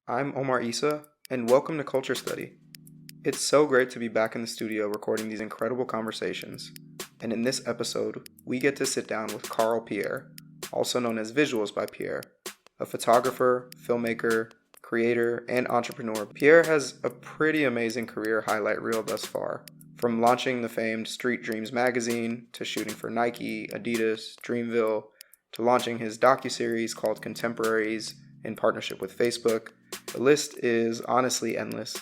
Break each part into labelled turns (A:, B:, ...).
A: I'm Omar Issa, and welcome to Culture Study. It's so great to be back in the studio recording these incredible conversations. And in this episode, we get to sit down with Pierre, also known as VisualsByPierre, a photographer, filmmaker, creator, and entrepreneur. Pierre has a pretty amazing career highlight reel thus far, from launching the famed Street Dreams magazine to shooting for Nike, Adidas, Dreamville, to launching his docuseries called Contemporaries in partnership with Facebook. The list is honestly endless,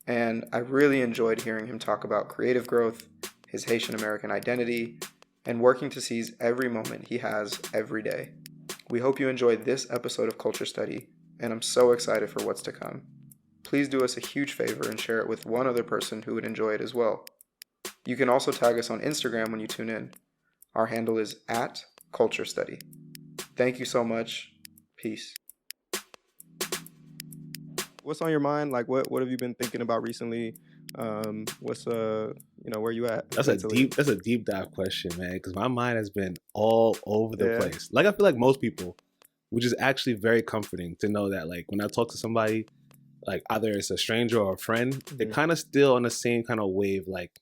A: and I really enjoyed hearing him talk about creative growth, his Haitian American identity, and working to seize every moment he has every day. We hope you enjoyed this episode of Culture Study, and I'm so excited for what's to come. Please do us a huge favor and share it with one other person who would enjoy it as well. You can also tag us on Instagram when you tune in. Our handle is @CultureStudy. Thank you so much. Peace. What's on your mind? Like, what have you been thinking about recently? What's where you at?
B: That's a deep dive question, man. Because my mind has been all over the place. Like I feel like most people, which is actually very comforting to know that. Like when I talk to somebody, like either it's a stranger or a friend, they're kind of still on the same kind of wave. Like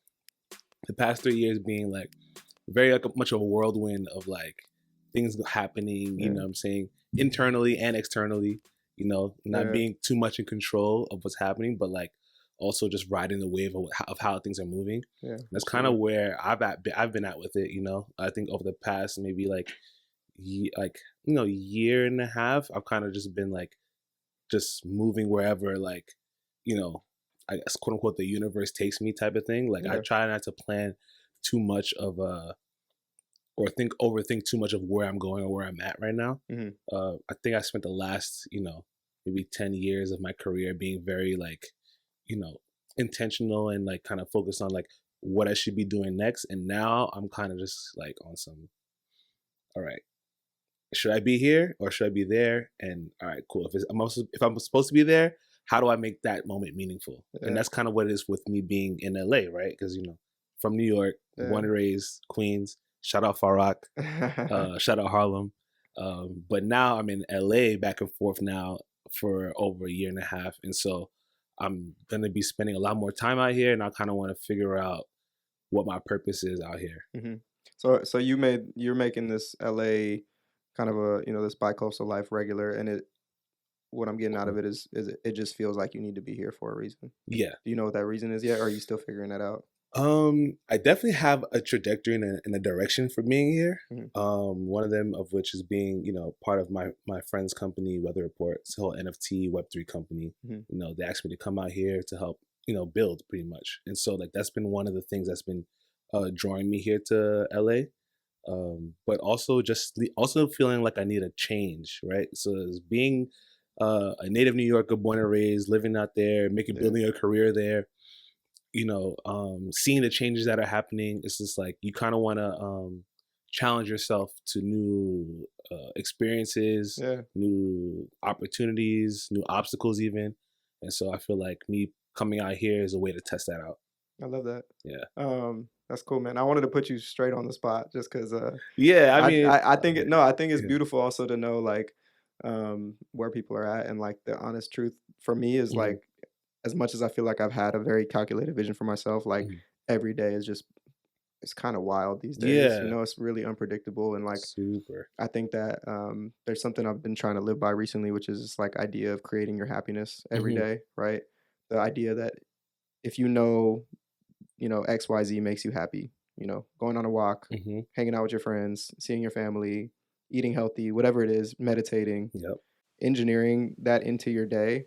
B: the past 3 years being like very much of a whirlwind of like things happening. You know what I'm saying, internally and externally. You know, not being too much in control of what's happening, but like also just riding the wave of how things are moving. Yeah, that's kind of where I've been at with it. You know, I think over the past maybe year and a half, I've kind of just been like just moving wherever like, you know, I guess quote unquote the universe takes me type of thing. Like I try not to plan too much of or overthink too much of where I'm going or where I'm at right now. I think I spent the last, maybe 10 years of my career being very like, intentional and like kind of focused on like what I should be doing next. And now I'm kind of just like on some, all right, should I be here or should I be there? And all right, cool. If I'm supposed to be there, how do I make that moment meaningful? And that's kind of what it is with me being in LA, right? Because, from New York, born and raised, Queens. Shout out Farak, shout out Harlem. But now I'm in LA back and forth now for over a year and a half. And so I'm going to be spending a lot more time out here, and I kind of want to figure out what my purpose is out here.
A: So you're making this LA kind of a, this bicoastal life regular, and what I'm getting out of it is it just feels like you need to be here for a reason.
B: Yeah.
A: Do you know what that reason is yet, or are you still figuring that out?
B: I definitely have a trajectory and a direction for being here. One of them of which is being, part of my friend's company, Weather Report, it's a whole NFT Web3 company. They asked me to come out here to help, build pretty much. And so like that's been one of the things that's been drawing me here to LA. But also also feeling like I need a change, right? So as being a native New Yorker, born and raised, living out there, building a career there, seeing the changes that are happening, it's just like you kind of want to challenge yourself to new experiences, new opportunities, new obstacles even. And so I feel like me coming out here is a way to test that out.
A: I love that.
B: Yeah.
A: That's cool, man. I wanted to put you straight on the spot just because
B: I
A: think it's beautiful also to know like where people are at, and like the honest truth for me is like, as much as I feel like I've had a very calculated vision for myself, like every day is just, it's kind of wild these days. It's really unpredictable. And like,
B: super.
A: I think that there's something I've been trying to live by recently, which is this like idea of creating your happiness every day, right? The idea that if XYZ makes you happy, going on a walk, hanging out with your friends, seeing your family, eating healthy, whatever it is, meditating, engineering that into your day,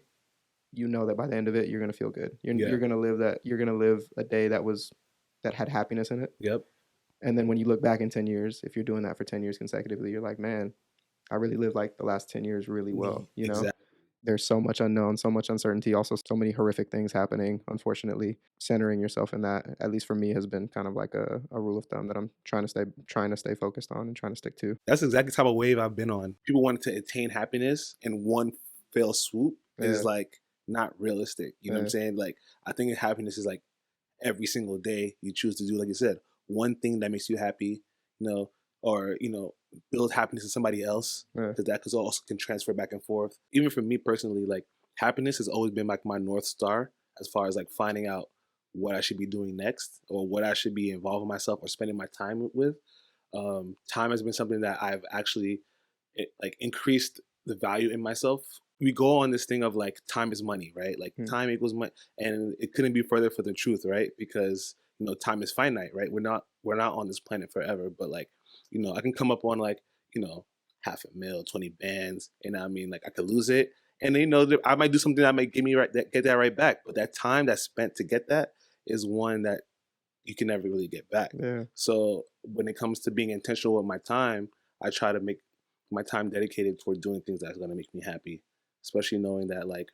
A: that by the end of it, you're going to feel good. You're going to live that. You're going to live a day that had happiness in it.
B: Yep.
A: And then when you look back in 10 years, if you're doing that for 10 years consecutively, you're like, man, I really lived like the last 10 years really well.
B: Exactly.
A: There's so much unknown, so much uncertainty, also so many horrific things happening. Unfortunately, centering yourself in that, at least for me, has been kind of like a rule of thumb that I'm trying to stay focused on and trying to stick to.
B: That's exactly the type of wave I've been on. People wanting to attain happiness in one fell swoop is like not realistic. You know what I'm saying? Like, I think happiness is like every single day you choose to do, like you said, one thing that makes you happy, or, build happiness in somebody else, because that also can transfer back and forth. Even for me personally, like happiness has always been like my North Star as far as like finding out what I should be doing next or what I should be involving myself or spending my time with. Time has been something that I've actually like increased the value in myself. We go on this thing of like time is money, right? Like time equals money, and it couldn't be further from the truth, right? Because time is finite, right? We're not on this planet forever, but like I can come up on like $500,000, 20 bands, and I mean like I could lose it, and I might do something that might get that right back, but that time that's spent to get that is one that you can never really get back.
A: Yeah.
B: So when it comes to being intentional with my time, I try to make my time dedicated toward doing things that's going to make me happy, especially knowing that like,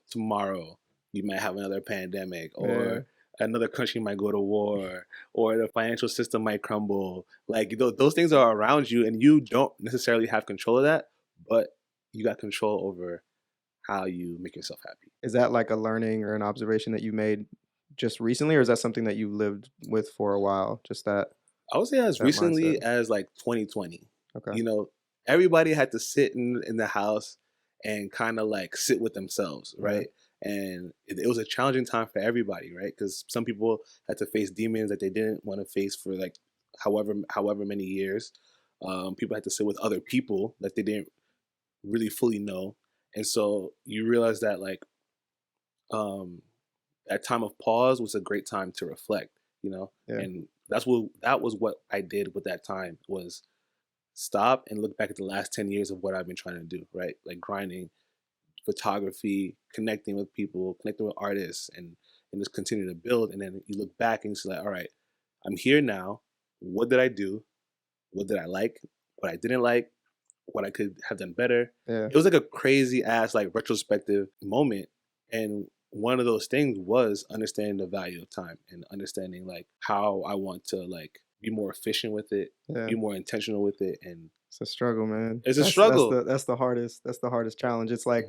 B: tomorrow you might have another pandemic or another country might go to war or the financial system might crumble. Like those things are around you and you don't necessarily have control of that, but you got control over how you make yourself happy.
A: Is that like a learning or an observation that you made just recently, or is that something that you lived with for a while? Just that
B: I would say as recently
A: mindset.
B: as like 2020.
A: Okay.
B: Everybody had to sit in the house and kind of like sit with themselves, right? And it was a challenging time for everybody, right? Because some people had to face demons that they didn't want to face for like however many years. People had to sit with other people that they didn't really fully know, and so you realize that like that time of pause was a great time to reflect, and that was what I did with that time was stop and look back at the last 10 years of what I've been trying to do, right? Like grinding, photography, connecting with people, connecting with artists, and just continue to build. And then you look back and it's like, all right, I'm here now. What did I do? What did I like? What I didn't like? What I could have done better?
A: Yeah.
B: It was like a crazy ass like retrospective moment. And one of those things was understanding the value of time and understanding like how I want to like be more efficient with it, be more intentional with it, and
A: it's a struggle, man.
B: it's a struggle.
A: That's the hardest challenge. It's like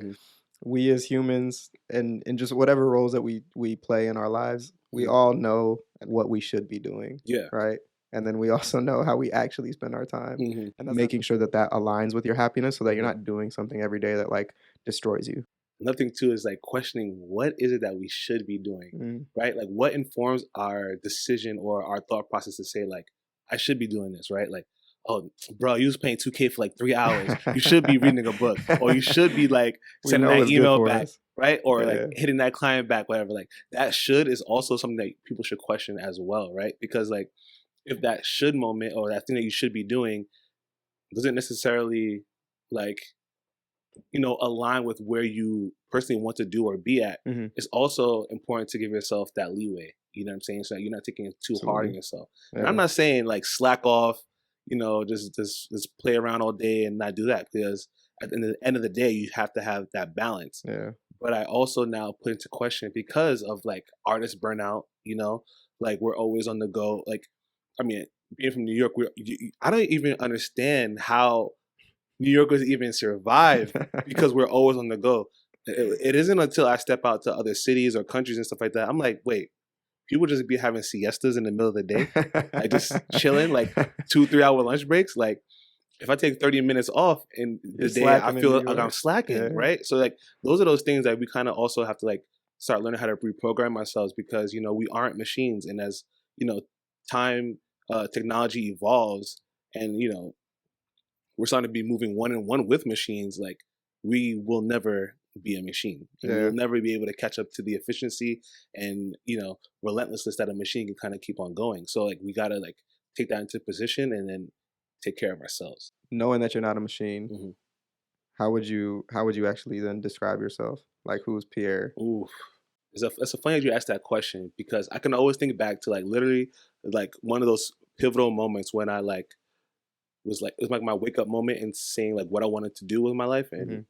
A: we as humans and in just whatever roles that we play in our lives, we all know what we should be doing.
B: Yeah.
A: Right. And then we also know how we actually spend our time and making sure that aligns with your happiness so that you're not doing something every day that like destroys you.
B: Another thing too is like questioning what is it that we should be doing, right? Like what informs our decision or our thought process to say like, I should be doing this, right? Like, oh, bro, you was paying 2K for like 3 hours. You should be reading a book or you should be like sending that email back, right? Or like hitting that client back, whatever. Like that should is also something that people should question as well, right? Because like if that should moment or that thing that you should be doing doesn't necessarily like align with where you personally want to do or be at, it's also important to give yourself that leeway. You know what I'm saying? So that you're not taking it too hard on yourself. And I'm not saying like slack off, just play around all day and not do that, because at the end of the day, you have to have that balance.
A: Yeah.
B: But I also now put into question because of like artist burnout, like we're always on the go. Like, I mean, being from New York, I don't even understand how New Yorkers even survive because we're always on the go. It isn't until I step out to other cities or countries and stuff like that, I'm like, wait, people just be having siestas in the middle of the day, like just chilling, like 2-3 hour lunch breaks. Like if I take 30 minutes off in the day, I feel like I'm slacking, right? So like those are those things that we kind of also have to like start learning how to reprogram ourselves because, we aren't machines. And as, time, technology evolves and, we're starting to be moving one on one with machines, like we will never be a machine. And we'll never be able to catch up to the efficiency and, relentlessness that a machine can kind of keep on going. So like we gotta like take that into position and then take care of ourselves.
A: Knowing that you're not a machine, how would you actually then describe yourself? Like who's Pierre?
B: Ooh. It's a funny that you asked that question because I can always think back to like literally like one of those pivotal moments when I like it was like my wake up moment and saying like what I wanted to do with my life. And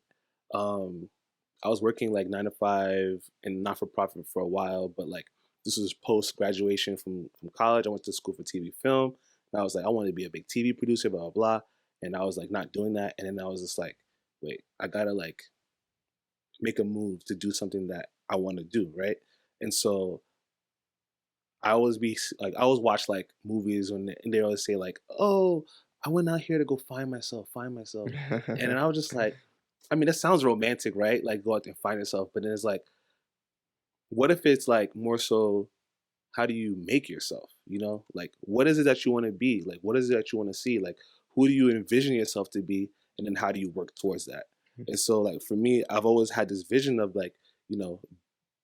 B: I was working like 9 to 5 and not for profit for a while, but like this was post graduation from college. I went to school for TV film and I was like, I wanted to be a big TV producer, blah, blah, blah. And I was like not doing that. And then I was just like, wait, I gotta like make a move to do something that I want to do, right? And so I always watch like movies and they always say like, oh, I went out here to go find myself. And then I was just like, I mean, that sounds romantic, right? Like go out there and find yourself, but then it's like, what if it's like more so, how do you make yourself? You know, like what is it that you want to be? Like what is it that you want to see? Like who do you envision yourself to be? And then how do you work towards that? And so like for me, I've always had this vision of like, you know,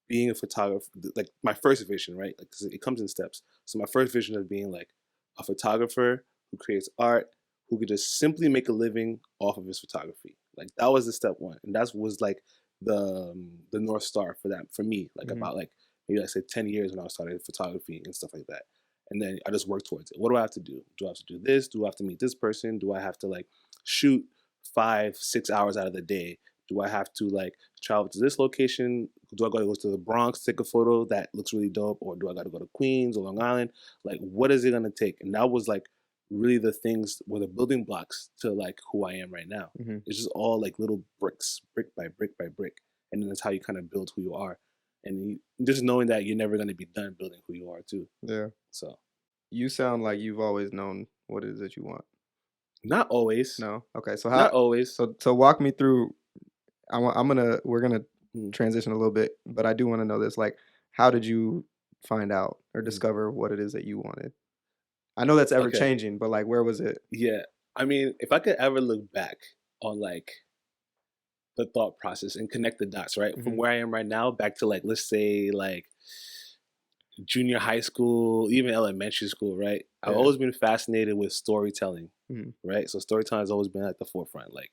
B: being a photographer, like my first vision, right? Like 'cause it comes in steps. So my first vision of being like a photographer who creates art, who could just simply make a living off of his photography. Like that was the step one, and that was like the North Star for that for me. Like about like maybe I said 10 years when I was starting photography and stuff like that. And then I just worked towards it. What do I have to do? Do I have to do this? Do I have to meet this person? Do I have to like shoot 5-6 hours out of the day? Do I have to like travel to this location? Do I got to go to the Bronx, take a photo that looks really dope? Or do I got to go to Queens or Long Island? Like, what is it going to take? And that was like really the things were the building blocks to like who I am right now. It's just all like little bricks, brick by brick by brick. And then that's how you kind of build who you are. And just knowing that you're never going to be done building who you are too.
A: Yeah.
B: So
A: you sound like you've always known what it is that you want.
B: Not always.
A: No. Okay. So
B: not always.
A: So walk me through. We're gonna transition a little bit, but I do want to know this. Like, how did you find out or discover what it is that you wanted? I know that's ever changing, but like, where was it?
B: Yeah. I mean, if I could ever look back on like the thought process and connect the dots, right? From where I am right now back to like, let's say like junior high school, even elementary school, right?
A: Yeah.
B: I've always been fascinated with storytelling, right? So storytelling has always been at the forefront. Like,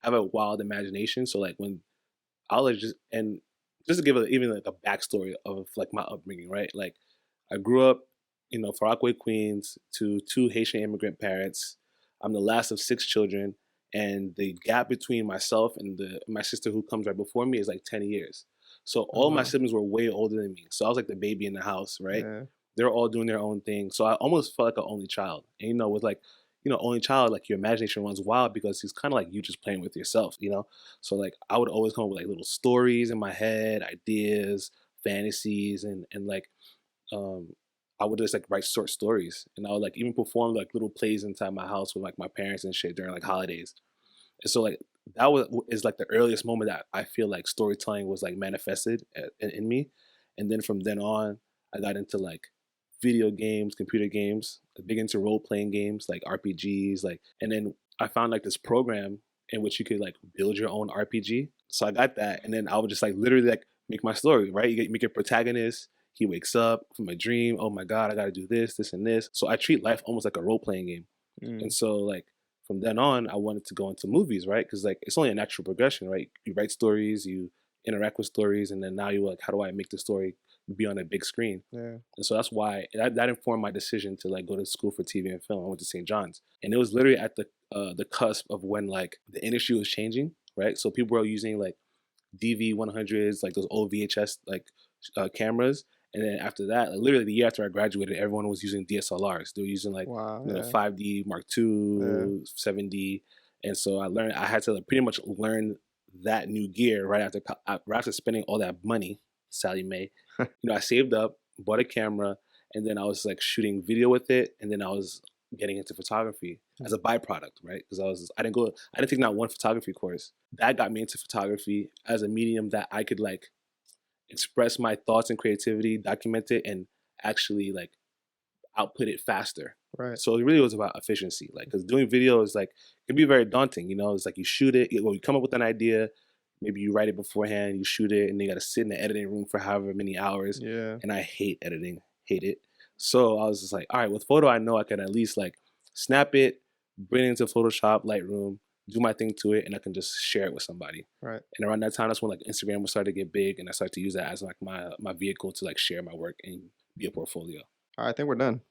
B: I have a wild imagination. So like when I'll just to give even like a backstory of like my upbringing, right? Like I grew up, you know, Far Rockaway, Queens, to 2 Haitian immigrant parents. I'm the last of 6 children, and the gap between myself and my sister who comes right before me is like 10 years. So all my siblings were way older than me. So I was like the baby in the house, right?
A: Yeah.
B: They're all doing their own thing. So I almost felt like an only child. And you know, with like, you know, only child, like your imagination runs wild because he's kind of like you just playing with yourself, you know? So like I would always come up with like little stories in my head, ideas, fantasies, and like I would just like write short stories. And I would like even perform like little plays inside my house with like my parents and shit during like holidays. And so like that is like the earliest moment that I feel like storytelling was like manifested in me. And then from then on, I got into like video games, computer games, big into role playing games like RPGs, like, and then I found like this program in which you could like build your own RPG. So I got that, and then I would just like literally like make my story, right? You make a protagonist. He wakes up from a dream. Oh my God, I got to do this, this, and this. So I treat life almost like a role playing game. And so like from then on, I wanted to go into movies, right? Because like it's only a natural progression, right? You write stories, you interact with stories, and then now you're like, how do I make the story be on a big screen?
A: Yeah.
B: And so that's why that informed my decision to like go to school for TV and film. I went to St. John's, and it was literally at the cusp of when like the industry was changing, right? So people were using like DV100s, like those old VHS like cameras. And then after that, like literally the year after I graduated, everyone was using DSLRs. They were using like 5D Mark II, 7D. And so I had to like pretty much learn that new gear right after spending all that money, Sally Mae. You know, I saved up, bought a camera, and then I was like shooting video with it. And then I was getting into photography as a byproduct, right? Because I didn't take not one photography course. That got me into photography as a medium that I could like express my thoughts and creativity, document it, and actually like output it faster.
A: Right.
B: So it really was about efficiency, like because doing video is like it can be very daunting. You know, it's like you shoot it, you come up with an idea, maybe you write it beforehand, you shoot it, and then you got to sit in the editing room for however many hours.
A: Yeah.
B: And I hate editing, hate it. So I was just like, all right, with photo, I know I can at least like snap it, bring it into Photoshop, Lightroom, do my thing to it, and I can just share it with somebody.
A: Right.
B: And around that time, that's when like Instagram was starting to get big, and I started to use that as like my vehicle to like share my work and be a portfolio.
A: All right, I think we're done.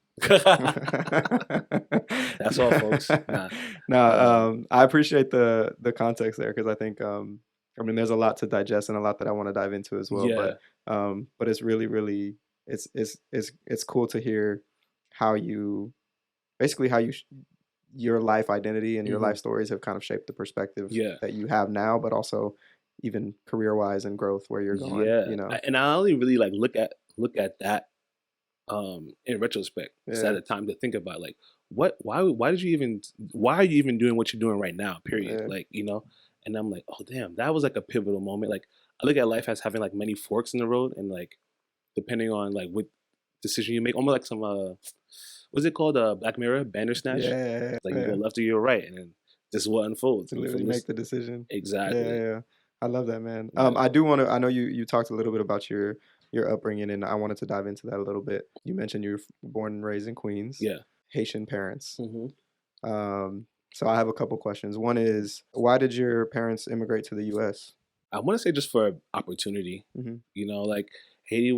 B: That's all, folks.
A: I appreciate the context there because I think I mean there's a lot to digest and a lot that I want to dive into as well.
B: Yeah.
A: But it's really it's cool to hear how you basically your life identity and your life stories have kind of shaped the perspective that you have now, but also even career wise and growth where you're going.
B: Yeah,
A: you know.
B: And I only really like look at that in retrospect. It's at a time to think about like why are you even doing what you're doing right now, period. Like, you know, And I'm like, oh damn, that was like a pivotal moment. Like I look at life as having like many forks in the road, and like depending on like what decision you make, almost like some what's it called? Black Mirror, Bandersnatch.
A: Yeah,
B: Like you go
A: yeah.
B: left or you go right, and then this is what unfolds.
A: To
B: And
A: literally
B: from this,
A: make the decision. Yeah,
B: exactly.
A: yeah. I love that, man.
B: Yeah.
A: I do want to. I know you talked a little bit about your upbringing, and I wanted to dive into that a little bit. You mentioned you were born and raised in Queens,
B: Yeah.
A: Haitian parents.
B: hmm
A: So I have a couple questions. One is, why did your parents immigrate to the U.S.?
B: I want to say just for opportunity.
A: Hmm.
B: You know, like Haiti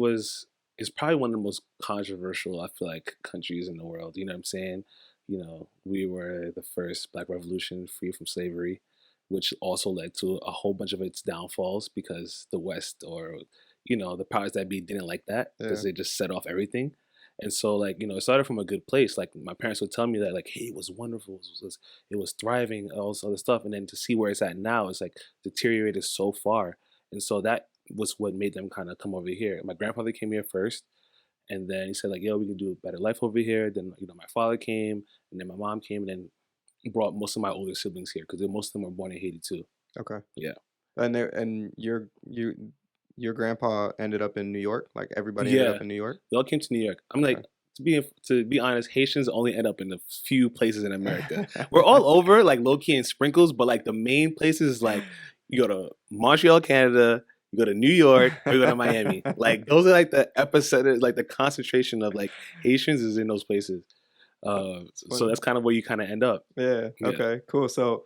B: is probably one of the most controversial, I feel like, countries in the world. You know what I'm saying? You know, we were the first Black Revolution free from slavery, which also led to a whole bunch of its downfalls because the West or, you know, the powers that be didn't like that because
A: Yeah.
B: they just set off everything. And so, like, you know, it started from a good place. Like, my parents would tell me that, like, hey, it was wonderful. It was thriving, all this other stuff. And then to see where it's at now, it's like deteriorated so far. And so that was what made them kind of come over here. My grandfather came here first, and then he said like, "Yo, we can do a better life over here." Then you know, my father came, and then my mom came, and then brought most of my older siblings here because most of them were born in Haiti too.
A: Okay.
B: Yeah,
A: And your grandpa ended up in New York. Like everybody ended
B: yeah,
A: up in New York.
B: they all came to New York. I'm
A: Okay.
B: like, to be honest, Haitians only end up in a few places in America. We're all over, like low key in sprinkles, but like the main places is like you go to Montreal, Canada, you go to New York, or you go to Miami. Like those are like the epicenter, like the concentration of like Haitians is in those places.
A: It's
B: So
A: funny.
B: that's kind of where you kind of end up.
A: Yeah.
B: Yeah.
A: Okay. Cool. So,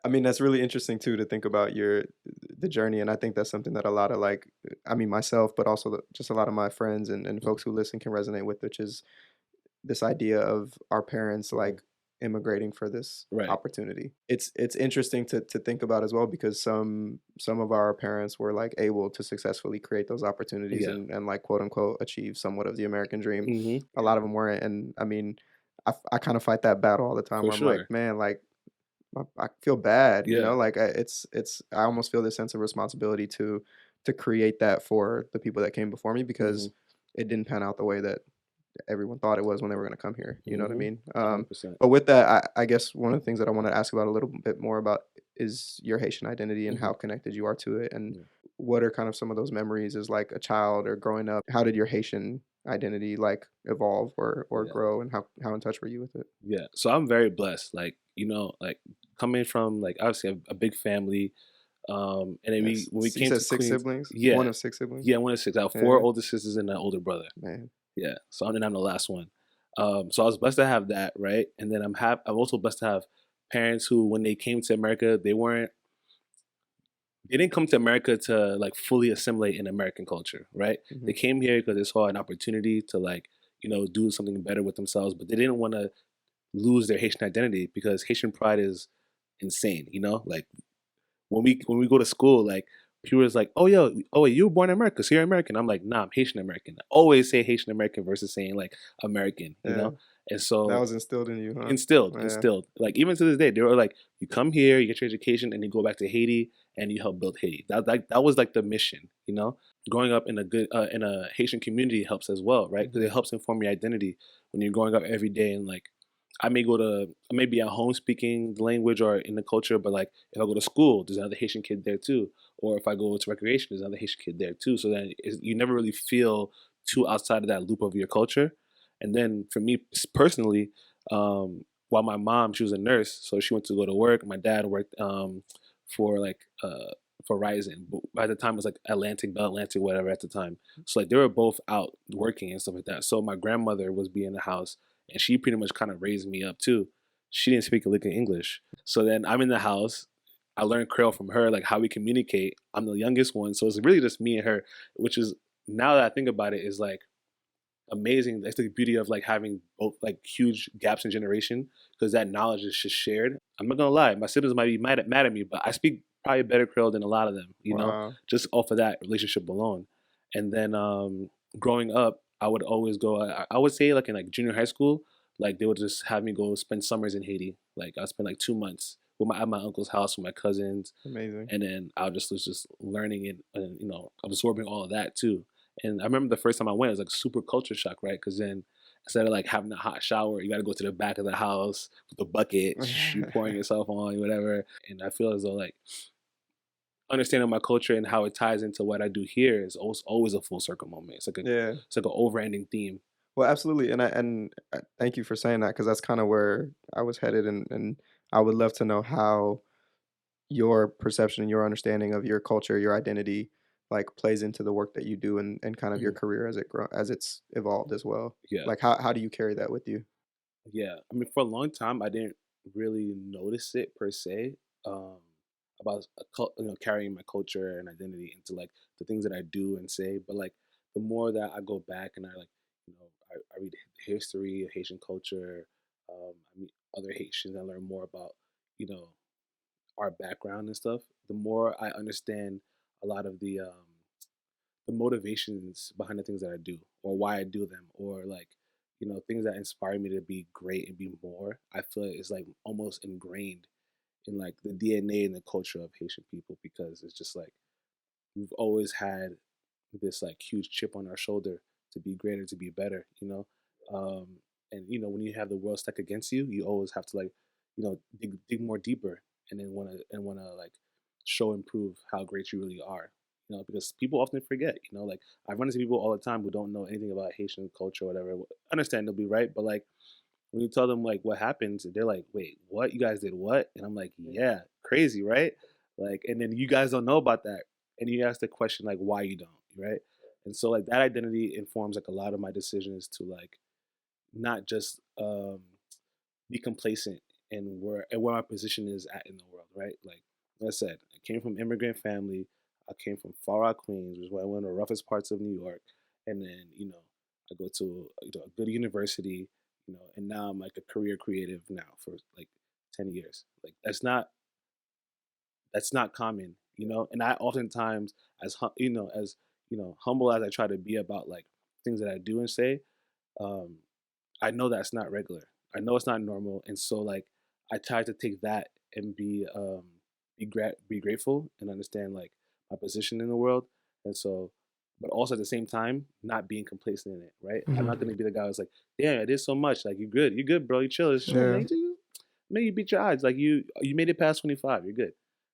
A: I mean, that's really interesting too to think about the journey, and I think that's something that a lot of like, I mean, myself, but also just a lot of my friends and folks who listen can resonate with, which is this idea of our parents like immigrating for this
B: Right.
A: opportunity. It's interesting to think about as well because some of our parents were like able to successfully create those opportunities
B: Yeah.
A: and like quote unquote achieve somewhat of the American dream.
B: hmm
A: A lot of them weren't, and I mean, I kind of fight that battle all the time
B: For
A: where I'm like,
B: sure.
A: man, like I feel bad, you
B: Yeah.
A: know, like it's I almost feel this sense of responsibility to create that for the people that came before me
B: hmm
A: because it didn't pan out the way that everyone thought it was when they were going to come here. You know what I mean?
B: 100%.
A: But with that, I guess one of the things that I want to ask about a little bit more about is your Haitian identity and
B: hmm
A: how connected you are to it, and
B: Yeah.
A: what are kind of some of those memories as like a child or growing up. How did your Haitian identity like evolve or
B: Yeah.
A: grow, and how in touch were you with it?
B: Yeah. So I'm very blessed. Like, you know, like coming from like obviously a big family. And then
A: Yes,
B: when we
A: you
B: came
A: said
B: to
A: six
B: Queens,
A: siblings,
B: yeah,
A: one of six siblings.
B: yeah, one of six. I have four
A: Yeah,
B: older sisters and an older brother.
A: man.
B: Yeah. So I'm the last one. So I was blessed to have that, right? And then I'm also blessed to have parents who when they came to America, they didn't come to America to like fully assimilate in American culture, right?
A: Hmm.
B: They came here because they saw an opportunity to like, you know, do something better with themselves, but they didn't want to lose their Haitian identity because Haitian pride is insane, you know? Like when we go to school, like people is like, "Oh yo, oh wait, you were born in America, so you're American." I'm like, "Nah, I'm Haitian American." I always say Haitian American versus saying like American, you
A: Yeah,
B: know? And
A: that
B: so
A: was instilled in you, huh?
B: instilled,
A: Yeah.
B: instilled. Like even to this day, they were like, "You come here, you get your education, and you go back to Haiti, and you help build Haiti." That was like the mission, you know. Growing up in a good in a Haitian community helps as well, right? Because
A: Hmm.
B: it helps inform your identity when you're growing up every day. And like, I may be at home speaking the language or in the culture, but like if I go to school, there's another Haitian kid there too. Or if I go to recreation, there's another Haitian kid there too. So then you never really feel too outside of that loop of your culture. And then for me personally, while my mom, she was a nurse, so she went to go to work. My dad worked for like for Verizon, but by the time it was like Atlantic, Bell Atlantic, whatever at the time. So like they were both out working and stuff like that. So my grandmother was be in the house, and she pretty much kind of raised me up too. She didn't speak a lick of English, so then I'm in the house. I learned Creole from her, like how we communicate. I'm the youngest one, so it's really just me and her, which is now that I think about it, is like amazing. That's the beauty of like having both like huge gaps in generation because that knowledge is just shared. I'm not gonna lie, my siblings might be mad at me, but I speak probably better Creole than a lot of them, you know,
A: Wow.
B: just off of that relationship alone. And then growing up, I would always go. I would say like in like junior high school, like they would just have me go spend summers in Haiti. Like I spent like 2 months with at my uncle's house with my cousins,
A: Amazing.
B: and then I was just learning it and you know absorbing all of that too. And I remember the first time I went, it was like super culture shock, right? Because then instead of like having a hot shower, you got to go to the back of the house with a bucket, you pouring yourself on, whatever. And I feel as though like understanding my culture and how it ties into what I do here is always a full circle moment.
A: Yeah.
B: It's like an over ending theme.
A: Well, absolutely, thank you for saying that because that's kind of where I was headed, and I would love to know how your perception and your understanding of your culture, your identity, like plays into the work that you do and kind of your
B: Mhm.
A: career as it's evolved as well.
B: Yeah.
A: Like how do you carry that with you?
B: Yeah, I mean, for a long time, I didn't really notice it per se, um, about carrying my culture and identity into like the things that I do and say. But like the more that I go back and I like, I read the history of Haitian culture, I meet other Haitians, I learn more about, you know, our background and stuff. The more I understand a lot of the motivations behind the things that I do or why I do them or like things that inspire me to be great and be more. I feel it's like almost ingrained in like the DNA and the culture of Haitian people because it's just like we've always had this like huge chip on our shoulder to be greater, to be better, um, and when you have the world stacked against you, you always have to like dig more deeper and then want to like show and prove how great you really are, because people often forget, like I run into people all the time who don't know anything about Haitian culture or whatever, understandably, right? But like when you tell them like what happens, they're like, "Wait, what? You guys did what?" And I'm like, "Yeah, crazy, right?" Like, and then you guys don't know about that, and you ask the question like, "Why you don't?" Right? And so like that identity informs like a lot of my decisions to like not just be complacent and where my position is at in the world, right? Like I said, I came from immigrant family. I came from Far Rock, Queens, which is one of the roughest parts of New York, and then I go to a good university, and now I'm like a career creative now for like 10 years. Like that's not common, and I oftentimes as humble as I try to be about like things that I do and say, um I know that's not regular. I know it's not normal, and so like I try to take that and be grateful and understand like my position in the world, and so, but also at the same time not being complacent in it. Right? I'm not
A: Mhm.
B: gonna be the guy who's like, "Damn, I did so much. Like you good, bro. You chill. It's chill,
A: Yeah.
B: man. Maybe you beat your odds. Like you made it past 25. You're good.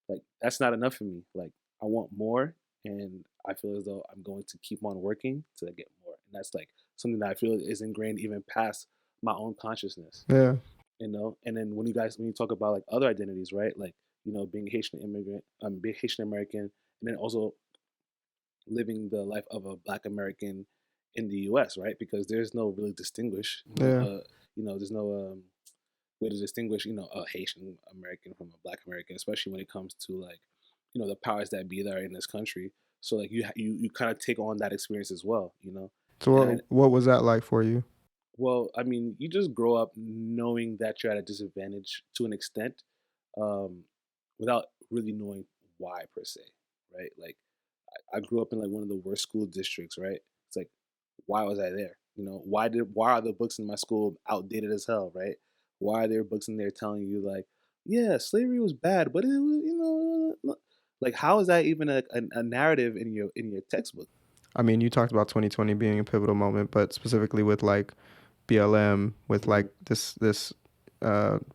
B: Like that's not enough for me. Like I want more, and I feel as though I'm going to keep on working to get more, and that's like something that I feel is ingrained even past my own consciousness,
A: Yeah.
B: And then when you talk about like other identities, right? Like being Haitian immigrant, being Haitian American, and then also living the life of a Black American in the U.S., right? Because there's no really
A: Yeah.
B: there's no way to distinguish, a Haitian American from a Black American, especially when it comes to like, the powers that be that are in this country. So like you kind of take on that experience as well.
A: So
B: And I,
A: what was that like for you?
B: well, I mean, you just grow up knowing that you're at a disadvantage to an extent, um, without really knowing why per se, right? Like I grew up in like one of the worst school districts, right? It's like, why was I there? Why are the books in my school outdated as hell, right? Why are there books in there telling you like, yeah, slavery was bad, but it was, like how is that even a narrative in your textbook?
A: I mean, you talked about 2020 being a pivotal moment, but specifically with like BLM, with
B: Hmm.
A: like this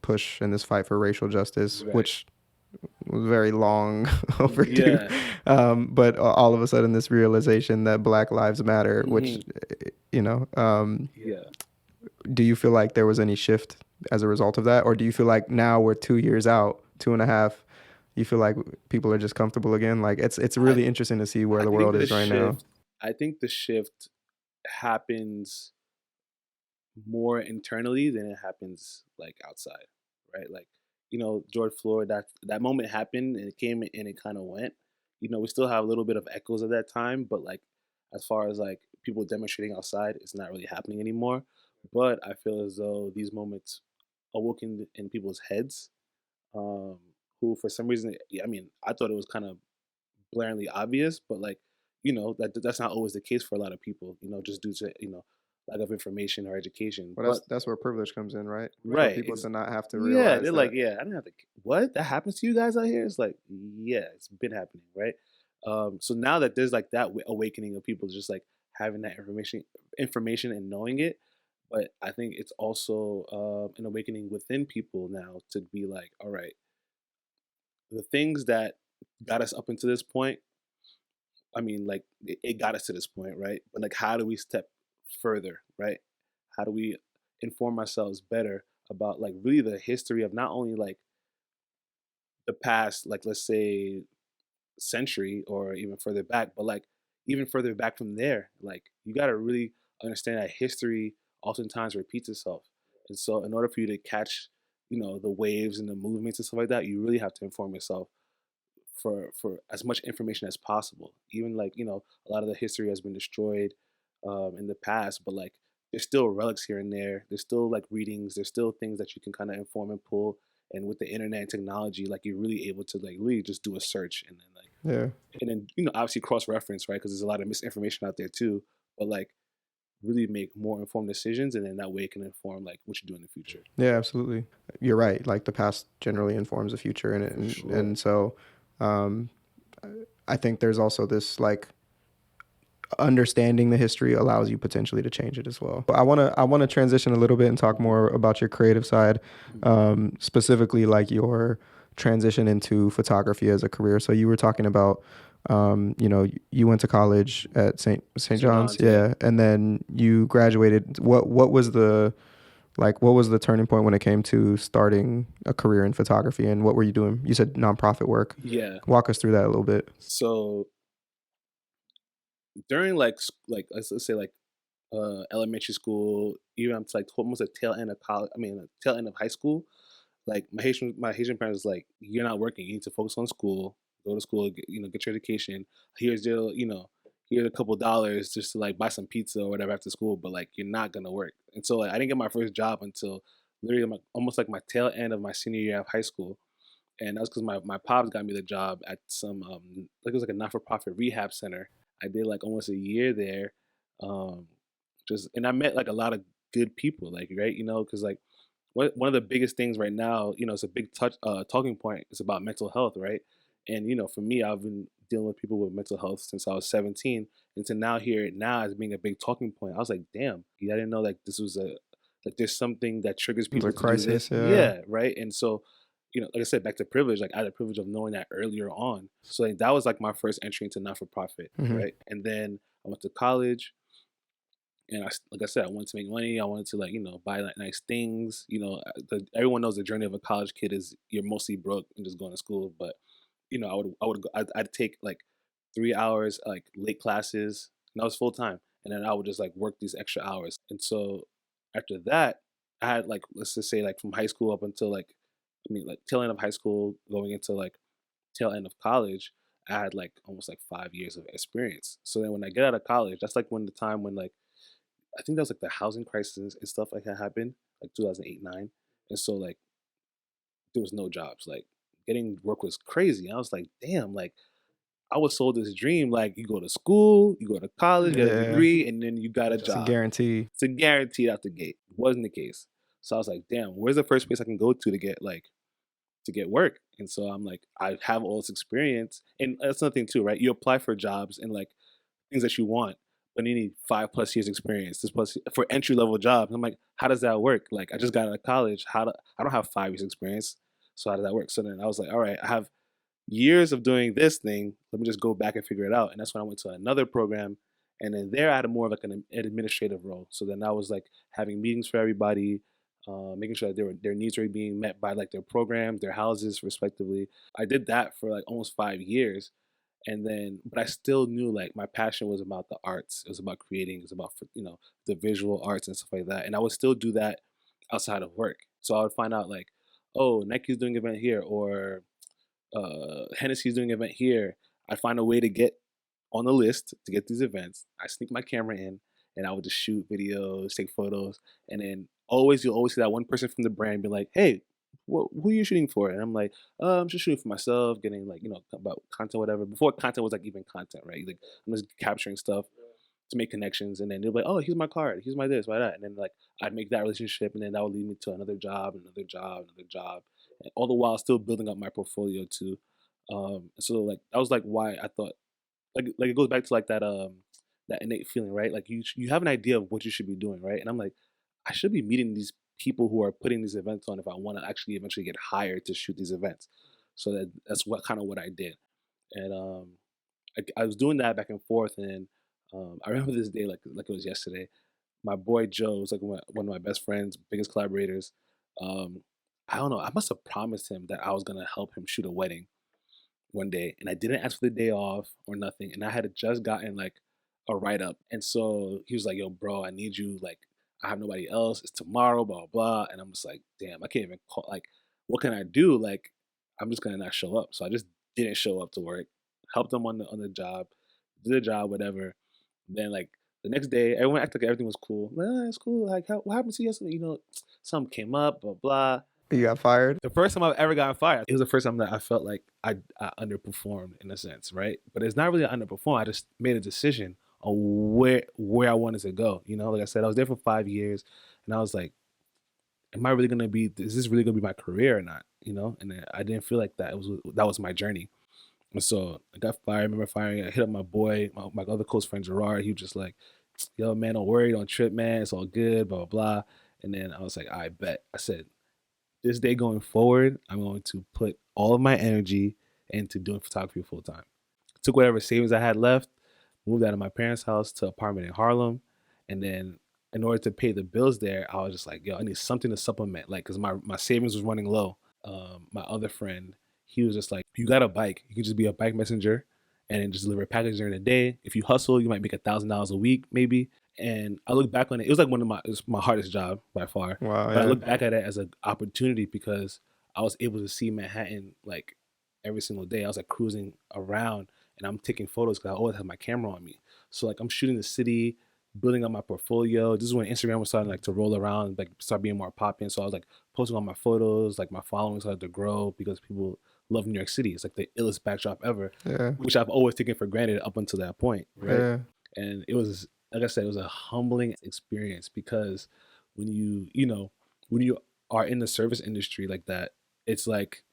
A: push and this fight for racial justice,
B: Right.
A: which was very long overdue.
B: Yeah.
A: But all of a sudden, this realization that Black Lives Matter, which
B: Hmm.
A: you know,
B: Yeah.
A: do you feel like there was any shift as a result of that, or do you feel like now we're 2 years out, two and a half? You feel like people are just comfortable again? Like it's
B: I
A: really interesting to see where
B: I
A: the
B: think
A: world
B: the
A: is right now.
B: shift I think the shift happens more internally than it happens like outside, right? Like, George Floyd, that moment happened and it came and it kind of went. We still have a little bit of echoes of that time, but like as far as like people demonstrating outside, it's not really happening anymore. But I feel as though these moments awoken in people's heads, um, who for some reason, yeah, I mean, I thought it was kind of blaringly obvious, but like, that's not always the case for a lot of people, just due to, lack of information or education.
A: Well,
B: But
A: that's where privilege comes in, right? For
B: right,
A: people to not have to
B: yeah,
A: realize
B: they're like,
A: that.
B: yeah, I didn't have to. What that happens to you guys out here? It's like, yeah, it's been happening, right? So now that there's like that awakening of people just like having that information and knowing it, but I think it's also an awakening within people now to be like, all right, the things that got us up into this point. I mean, like it got us to this point, right? But like, how do we step further, right? How do we inform ourselves better about like really the history of not only like the past, like let's say century or even further back, but like even further back from there, like you got to really understand that history oftentimes repeats itself. And so in order for you to catch, the waves and the movements and stuff like that, you really have to inform yourself for as much information as possible. Even like, a lot of the history has been destroyed in the past, but like there's still relics here and there. There's still like readings. There's still things that you can kind of inform and pull. And with the internet and technology, like you're really able to like really just do a search and then like
A: Yeah.
B: and then obviously cross reference, right? Because there's a lot of misinformation out there too. But like really make more informed decisions, and then that way it can inform like what you do in the future.
A: Yeah, absolutely. You're right. Like the past generally informs the future, and so um, I think there's also this like understanding the history allows you potentially to change it as well. But I want to transition a little bit and talk more about your creative side, specifically like your transition into photography as a career. So you were talking about, you went to college at St. John's, yeah, and then you graduated. What was the turning point when it came to starting a career in photography, and what were you doing? You said nonprofit work.
B: Yeah.
A: Walk us through that a little bit.
B: So during like let's say like elementary school, even up to like almost a tail end of college. I mean, a tail end of high school. Like my Haitian parents was like, you're not working. You need to focus on school. Go to school. Get your education. Here's your here's a couple dollars just to like buy some pizza or whatever after school. But like you're not gonna work. And so like I didn't get my first job until literally almost like my tail end of my senior year of high school. And that was because my pops got me the job at some like it was like a not for profit rehab center. I did like almost a year there, um, and I met like a lot of good people, like right, because like one of the biggest things right now, it's a big talking point. It's about mental health, right? And for me, I've been dealing with people with mental health since I was 17, and to now hear it now as being a big talking point, I was like, damn, I didn't know like this was a like there's something that triggers
A: It was
B: people
A: a
B: to do
A: crisis,
B: this.
A: yeah.
B: Yeah, right. And so like I said, back to privilege, like I had the privilege of knowing that earlier on. So like that was like my first entry into not for profit,
A: Mm-hmm.
B: right? And then I went to college, and like I said, I wanted to make money. I wanted to like buy like nice things. Everyone knows the journey of a college kid is you're mostly broke and just going to school. But I'd take like 3 hours like late classes, and that was full time, and then I would just like work these extra hours. And so after that, I had like let's just say like from high school up until like like tail end of high school going into like tail end of college, I had like almost like 5 years of experience. So then when I get out of college, that's like when the time when like I think that was like the housing crisis and stuff like that happened, like 2008, 9. And so like there was no jobs. Like getting work was crazy. I was like, damn, like I was sold this dream. Like you go to school, you go to college, get a
A: Yeah,
B: degree, and then you got a
A: it's a
B: job.
A: guarantee.
B: It's a guarantee out the gate. Wasn't the case. So I was like, damn, where's the first place I can go to get work? And so I'm like, I have all this experience. And that's another thing too, right? You apply for jobs and like things that you want, but you need 5+ years experience. This plus for entry level jobs. I'm like, how does that work? Like I just got out of college. I don't have 5 years experience. So how does that work? So then I was like, all right, I have years of doing this thing. Let me just go back and figure it out. And that's when I went to another program. And then there I had more of like an administrative role. So then I was like having meetings for everybody, making sure that their needs were being met by like their programs, their houses, respectively. I did that for like almost 5 years. And then, but I still knew like my passion was about the arts. It was about creating. It was about the visual arts and stuff like that. And I would still do that outside of work. So I would find out like, oh, Nike's doing an event here, or Hennessy's doing an event here. I find a way to get on the list to get these events. I sneak my camera in, and I would just shoot videos, take photos, and then you'll always see that one person from the brand be like, "Hey, who are you shooting for?" And I'm like, "I'm just shooting for myself, getting like about content, whatever." Before content was like even content, right? Like I'm just capturing stuff to make connections, and then they'll be like, "Oh, here's my card, here's my this, my that," and then like I'd make that relationship, and then that would lead me to another job, another job, another job, and all the while still building up my portfolio too. So like that was like why I thought like it goes back to like that innate feeling, right? Like you have an idea of what you should be doing, right? And I'm like, I should be meeting these people who are putting these events on if I want to actually eventually get hired to shoot these events. So that's what kind of what I did. And I was doing that back and forth, and I remember this day like it was yesterday. My boy Joe was like one of my best friends, biggest collaborators. Um, I don't know. I must have promised him that I was gonna help him shoot a wedding one day, and I didn't ask for the day off or nothing, and I had just gotten like a write up, and so he was like, "Yo, bro, I need you. Like, I have nobody else. It's tomorrow, blah blah blah." And I'm just like, "Damn, I can't even call. Like, what can I do? Like, I'm just gonna not show up." So I just didn't show up to work. Helped him on the job, did the job, whatever. Then like the next day, everyone acted like everything was cool. Like, "Oh, it's cool. Like, what happened to you yesterday? You know, something came up, blah blah."
A: You got fired?
B: The first time I've ever gotten fired, it was the first time that I felt like I underperformed in a sense, right? But it's not really an underperform. I just made a decision on where I wanted to go. You know, like I said, I was there for 5 years, and I was like, "Am I really gonna be? Is this really gonna be my career or not?" You know, and I didn't feel like that was my journey. And so I got fired. I remember firing. I hit up my boy, my other close friend Gerard. He was just like, "Yo, man, don't worry, don't trip, man. It's all good." Blah blah blah. And then I was like, "I bet." I said, this day going forward, I'm going to put all of my energy into doing photography full time. Took whatever savings I had left, moved out of my parents' house to an apartment in Harlem, and then in order to pay the bills there, I was just like, yo, I need something to supplement, like, because my savings was running low. My other friend, he was just like, you got a bike, you can just be a bike messenger, and then just deliver a package during the day. If you hustle, you might make $1,000 a week, maybe. And I look back on it, it was like it was my hardest job by far.
A: Wow,
B: But I
A: yeah.
B: look back at it as an opportunity because I was able to see Manhattan like every single day. I was like cruising around and I'm taking photos because I always have my camera on me. So like I'm shooting the city, building up my portfolio. This is when Instagram was starting like to roll around, like start being more popping. So I was like posting all my photos, like my following started to grow because people love New York City. It's like the illest backdrop ever,
A: Yeah.
B: which I've always taken for granted up until that point, right?
A: Yeah.
B: And it was, like I said, it was a humbling experience because when when you are in the service industry like that, it's like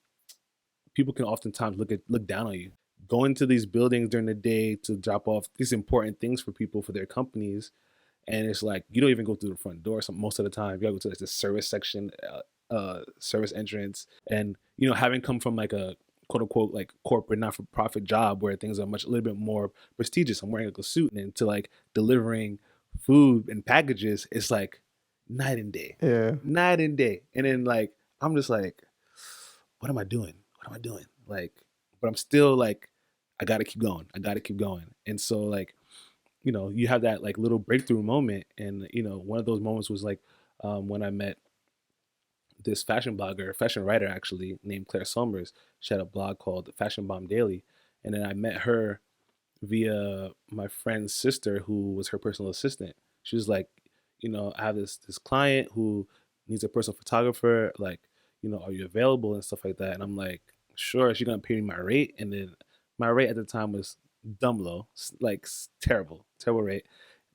B: people can oftentimes look down on you. Going to these buildings during the day to drop off these important things for people for their companies, and it's like you don't even go through the front door. So most of the time, you gotta go to like, the service section, service entrance, and having come from like a quote unquote like corporate not for profit job where things are a little bit more prestigious. I'm wearing like a suit, and into like delivering food and packages, it's like night and day,
A: Yeah.
B: night and day. And then like I'm just like, what am I doing? What am I doing? Like, but I'm still like, I gotta keep going. I gotta keep going. And so like, you have that like little breakthrough moment. And one of those moments was like when I met this fashion blogger, fashion writer actually, named Claire Summers. She had a blog called Fashion Bomb Daily. And then I met her via my friend's sister who was her personal assistant. She was like, I have this client who needs a personal photographer. Like, are you available and stuff like that? And I'm like, sure. She's gonna pay me my rate, and then my rate at the time was dumb low, like terrible, terrible rate.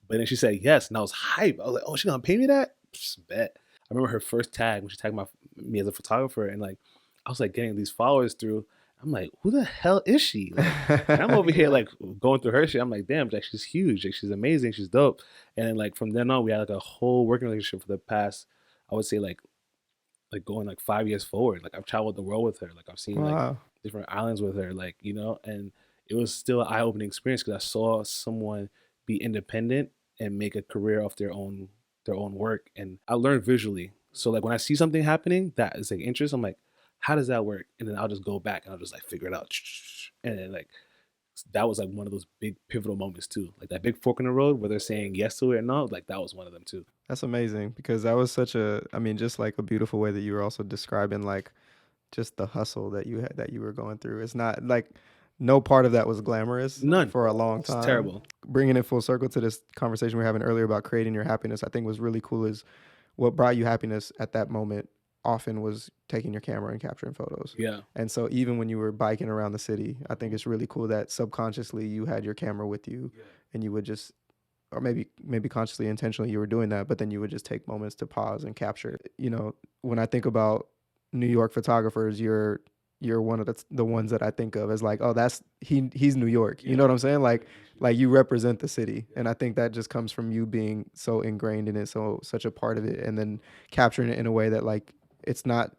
B: But then she said yes, and I was hyped. I was like, oh, she's gonna pay me that? Psst, bet. I remember her first tag when she tagged me as a photographer, and like I was like getting these followers through. I'm like, who the hell is she? Like, and I'm over here like going through her shit. I'm like, damn, like she's huge, like she's amazing, she's dope. And then like from then on, we had like a whole working relationship for the past, I would say like going like 5 years forward. Like I've traveled the world with her. Like I've seen like
A: Wow.
B: different islands with her. Like and it was still an eye opening experience because I saw someone be independent and make a career off their own work. And I learned visually. So like when I see something happening that is like interest, I'm like, how does that work? And then I'll just go back and I'll just like figure it out. And then like that was like one of those big pivotal moments too. Like that big fork in the road where they're saying yes to it or no, like that was one of them too.
A: That's amazing because that was I mean, just like a beautiful way that you were also describing like just the hustle that you had that you were going through. It's not like no part of that was glamorous
B: None.
A: for a long
B: It's
A: time.
B: terrible.
A: Bringing it full circle to this conversation we were having earlier about creating your happiness, I think was really cool is what brought you happiness at that moment often was taking your camera and capturing photos.
B: Yeah.
A: And so even when you were biking around the city, I think it's really cool that subconsciously you had your camera with you and you would just or maybe consciously intentionally you were doing that, but then you would just take moments to pause and capture. When I think about New York photographers, you're one of the ones that I think of as like, oh, that's he's New York. You know what I'm saying? Like you represent the city. And I think that just comes from you being so ingrained in it, so such a part of it, and then capturing it in a way that like it's not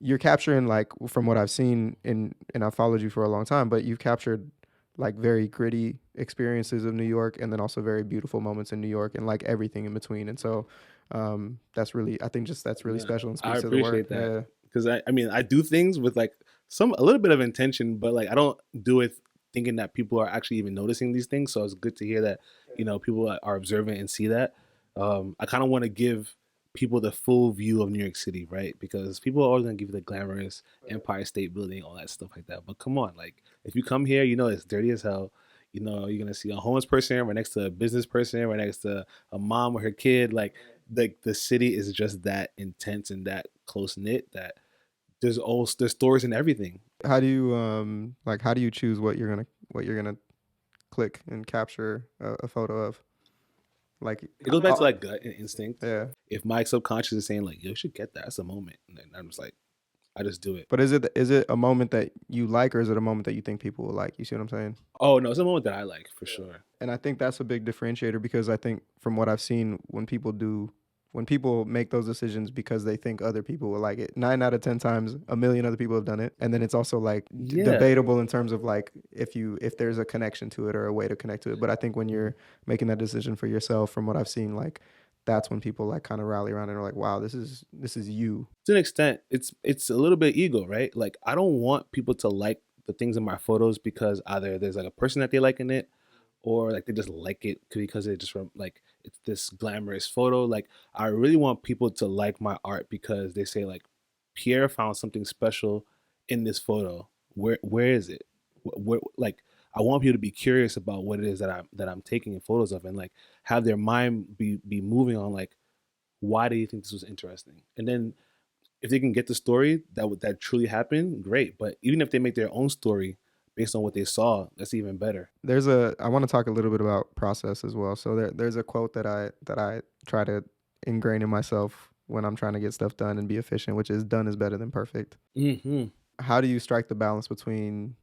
A: you're capturing, like, from what I've seen and I've followed you for a long time, but you've captured like very gritty experiences of New York, and then also very beautiful moments in New York, and like everything in between. And so that's really, I think just that's really
B: Yeah,
A: special and
B: I
A: speaks to the work.
B: appreciate that
A: Yeah.
B: because I mean, I do things with like a little bit of intention, but like I don't do it thinking that people are actually even noticing these things. So it's good to hear that people are observant and see that. I kind of want to give people the full view of New York City, right? Because people are always gonna give you the glamorous Empire State Building, all that stuff like that. But come on, like if you come here, it's dirty as hell. You're gonna see a homeless person right next to a business person, right next to a mom with her kid. Like the city is just that intense and that close knit that there's stories and everything.
A: How do you how do you choose what you're gonna click and capture a photo of? Like,
B: It goes back to like gut and instinct.
A: yeah.
B: If my subconscious is saying like, "Yo, you should get that," that's a moment, and then I'm just like, I just do it.
A: But is it a moment that you like, or is it a moment that you think people will like? You see what I'm saying?
B: Oh no, it's a moment that I like for sure.
A: And I think that's a big differentiator, because I think from what I've seen, when people make those decisions because they think other people will like it, 9 out of 10 times, a million other people have done it. And then it's also like
B: Yeah,
A: debatable in terms of like if there's a connection to it or a way to connect to it. But I think when you're making that decision for yourself, from what I've seen, like that's when people like kind of rally around and are like, wow, this is you.
B: to an extent, it's a little bit ego, right? Like I don't want people to like the things in my photos because either there's like a person that they like in it, or like they just like it because it just like it's this glamorous photo. Like I really want people to like my art because they say like Pierre found something special in this photo. Where is it? Where, like I want people to be curious about what it is that I'm taking photos of, and like have their mind be moving on like why do you think this was interesting? And then if they can get the story that truly happened, great. But even if they make their own story based on what they saw, that's even better.
A: I want to talk a little bit about process as well. So there's a quote that I try to ingrain in myself when I'm trying to get stuff done and be efficient, which is done is better than perfect.
B: Hmm.
A: How do you strike the balance between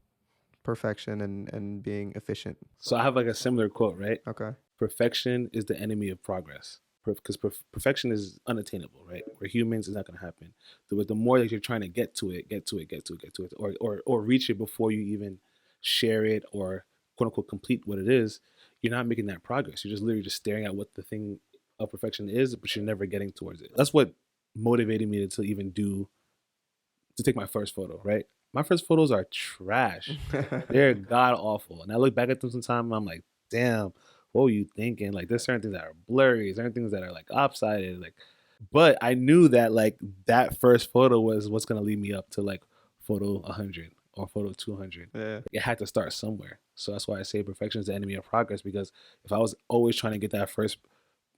A: perfection and being efficient?
B: So I have like a similar quote, right?
A: Okay.
B: Perfection is the enemy of progress. Because perfection is unattainable, right? We're humans, it's not going to happen. But the more that you're trying to get to it, or reach it before you even share it or quote unquote complete what it is, you're not making that progress. You're just literally just staring at what the thing of perfection is, but you're never getting towards it. That's what motivated me to even to take my first photo, right? My first photos are trash. They're god awful. And I look back at them sometimes and I'm like, damn, what were you thinking? Like there's certain things that are blurry, certain things that are like lopsided, like but I knew that like that first photo was what's gonna lead me up to like photo 100 or photo 200.
A: Yeah.
B: It had to start somewhere. So that's why I say perfection is the enemy of progress, because if I was always trying to get that first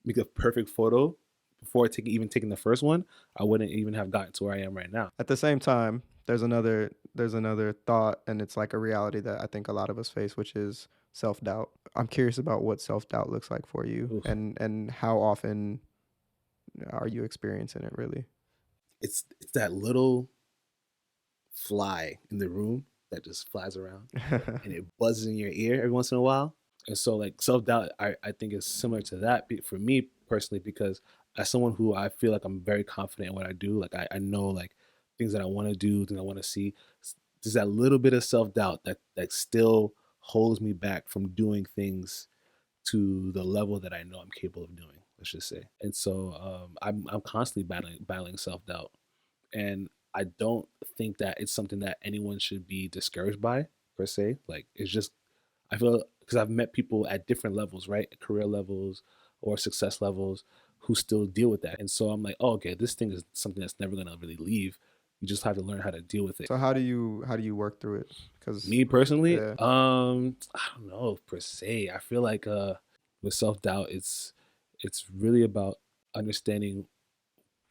B: make a perfect photo before even taking the first one, I wouldn't even have gotten to where I am right now.
A: At the same time, there's another thought, and it's like a reality that I think a lot of us face, which is self-doubt. I'm curious about what self-doubt looks like for you,
B: Oof.
A: and how often are you experiencing it really?
B: It's that little fly in the room that just flies around and it buzzes in your ear every once in a while. And so like self-doubt, I think is similar to that for me personally, because as someone who I feel like I'm very confident in what I do, like I know like things that I want to do, things I want to see. There's that little bit of self-doubt that still holds me back from doing things to the level that I know I'm capable of doing, let's just say. And so I'm constantly battling self-doubt. And I don't think that it's something that anyone should be discouraged by per se. Like it's just I feel because I've met people at different levels, right, career levels or success levels, who still deal with that. And so I'm like, oh, okay, this thing is something that's never gonna really leave. You just have to learn how to deal with it.
A: So how do you work through it? Because
B: Me personally,
A: yeah,
B: I don't know per se. I feel like with self doubt, it's really about understanding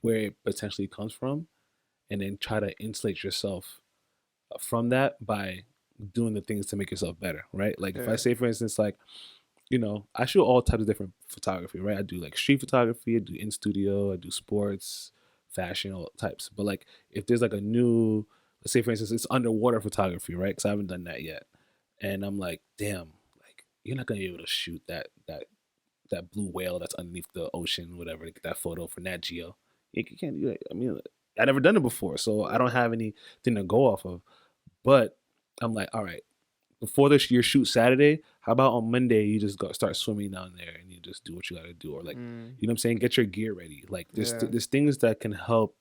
B: where it potentially comes from, and then try to insulate yourself from that by doing the things to make yourself better, right? Like if I
A: yeah.
B: say, for instance, like, I shoot all types of different photography, right? I do like street photography, I do in studio, I do sports, fashion, all types. But like if there's like a new, let's say for instance, it's underwater photography, right? Because I haven't done that yet. And I'm like, damn, like you're not gonna be able to shoot that blue whale that's underneath the ocean, whatever, to get that photo for Nat Geo. You can't do that. I mean, I never done it before, so I don't have anything to go off of. But I'm like, all right, before your shoot Saturday, how about on Monday you just go start swimming down there and you just do what you got to do, or like,
A: Mm,
B: you know what I'm saying, get your gear ready. Like
A: yeah.
B: there's things that can help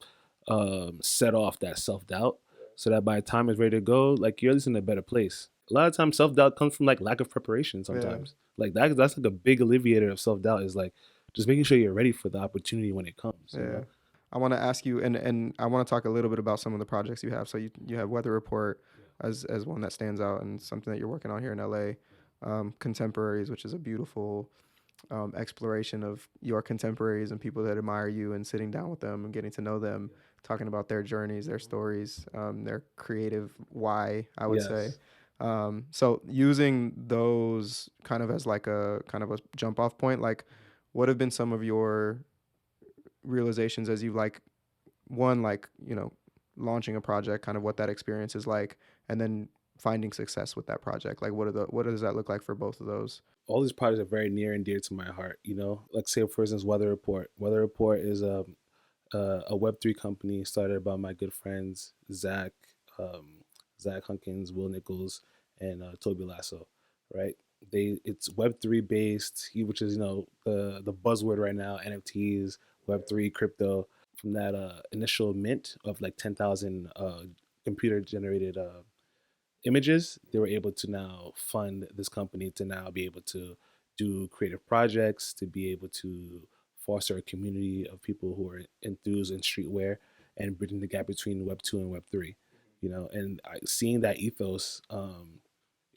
B: set off that self doubt, so that by the time it's ready to go, like you're at least in a better place. A lot of times self doubt comes from like lack of preparation.
A: Yeah.
B: Sometimes like that's like a big alleviator of self doubt, is like just making sure you're ready for the opportunity when it comes. You
A: Yeah.
B: know.
A: I want to ask you, and I want to talk a little bit about some of the projects you have. So you have Weather Report as one that stands out and something that you're working on here in LA. Contemporaries, which is a beautiful exploration of your contemporaries and people that admire you, and sitting down with them and getting to know them, talking about their journeys, their stories, their creative why, I would say.
B: Yes.
A: So using those kind of as like a kind of a jump off point, like what have been some of your realizations as you've like one, like, launching a project, kind of what that experience is like, and then finding success with that project, like what does that look like for both of those?
B: All these projects are very near and dear to my heart. You know, like say for instance, Weather Report. Weather Report is a Web3 company started by my good friends um, Zach Hunkins, Will Nichols, and Toby Lasso. Right? It's Web3 based, which is the buzzword right now: NFTs, Web3, crypto. From that initial mint of like 10,000 computer generated images, they were able to now fund this company to now be able to do creative projects, to be able to foster a community of people who are enthused in streetwear and bridging the gap between Web 2 and Web 3. And seeing that ethos,